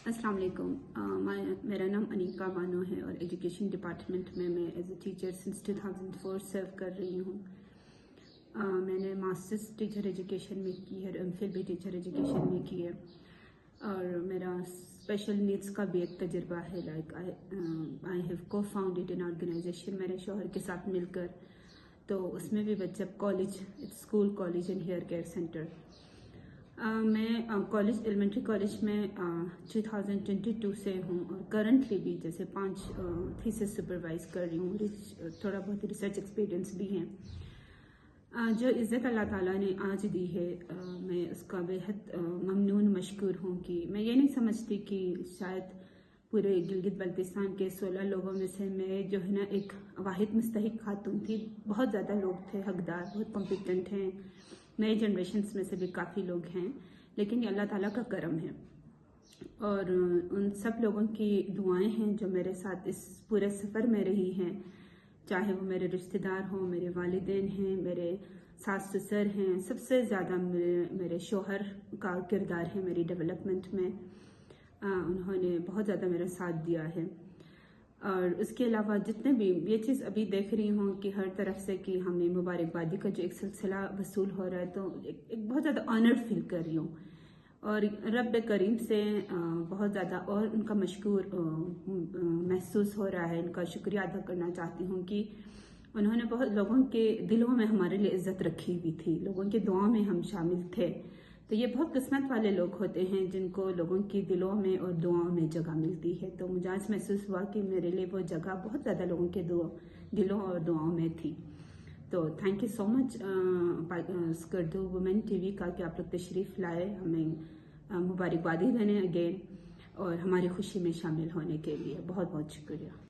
अस्सलाम वालेकुम। मेरा नाम अनीका बानो है और एजुकेशन डिपार्टमेंट में मैं एज ए टीचर सिंस 2004 सर्व कर रही हूँ। मैंने मास्टर्स टीचर एजुकेशन में की है और एमफिल भी टीचर एजुकेशन में की है और मेरा स्पेशल नीड्स का भी एक तजुर्बा है। Like I have cofounded an organisation मेरे शौहर के साथ मिलकर, तो उसमें भी बच्चे college, school, college and hair care centre. मैं कॉलेज, एलिमेंट्री कॉलेज में 2022 से हूँ और करंटली भी जैसे 5 थीसिस सुपरवाइज कर रही हूँ। थोड़ा बहुत रिसर्च एक्सपीरियंस भी है। जो इज़्ज़त अल्लाह ताला ने आज दी है, मैं उसका बेहद ममनून मशकूर हूँ कि मैं ये नहीं समझती कि शायद पूरे गिलगित बल्तिस्तान के 16 लोगों में से मैं जो है ना एक वाहिद मुस्तहिक खातून थी। बहुत ज़्यादा लोग थे हकदार, बहुत कॉम्पिटेंट हैं, नए जनरेशन्स में से भी काफ़ी लोग हैं, लेकिन ये अल्लाह ताला का करम है और उन सब लोगों की दुआएं हैं जो मेरे साथ इस पूरे सफ़र में रही हैं, चाहे वो मेरे रिश्तेदार हों, मेरे वालिदैन हैं, मेरे सास ससुर हैं। सबसे ज़्यादा मेरे शौहर का किरदार है मेरी डेवलपमेंट में। उन्होंने बहुत ज़्यादा मेरा साथ दिया है और उसके अलावा जितने भी ये चीज़ अभी देख रही हूँ कि हर तरफ से कि हमें मुबारकबादी का जो एक सिलसिला वसूल हो रहा है, तो एक बहुत ज़्यादा ऑनर्ड फील कर रही हूँ और रब करीम से बहुत ज़्यादा और उनका मशकूर महसूस हो रहा है। इनका शुक्रिया अदा करना चाहती हूँ कि उन्होंने बहुत लोगों के दिलों में हमारे लिए इज्जत रखी हुई थी, लोगों की दुआओं में हम शामिल थे। तो ये बहुत किस्मत वाले लोग होते हैं जिनको लोगों की दिलों में और दुआओं में जगह मिलती है। तो मुझे आज महसूस हुआ कि मेरे लिए वो जगह बहुत ज़्यादा लोगों के दिलों और दुआओं में थी। तो thank you so much Skardu women TV का कि आप लोग तशरीफ़ लाए, हमें मुबारकबादी देने अगेन और हमारी खुशी में शामिल होने के लिए बहुत बहुत शुक्रिया।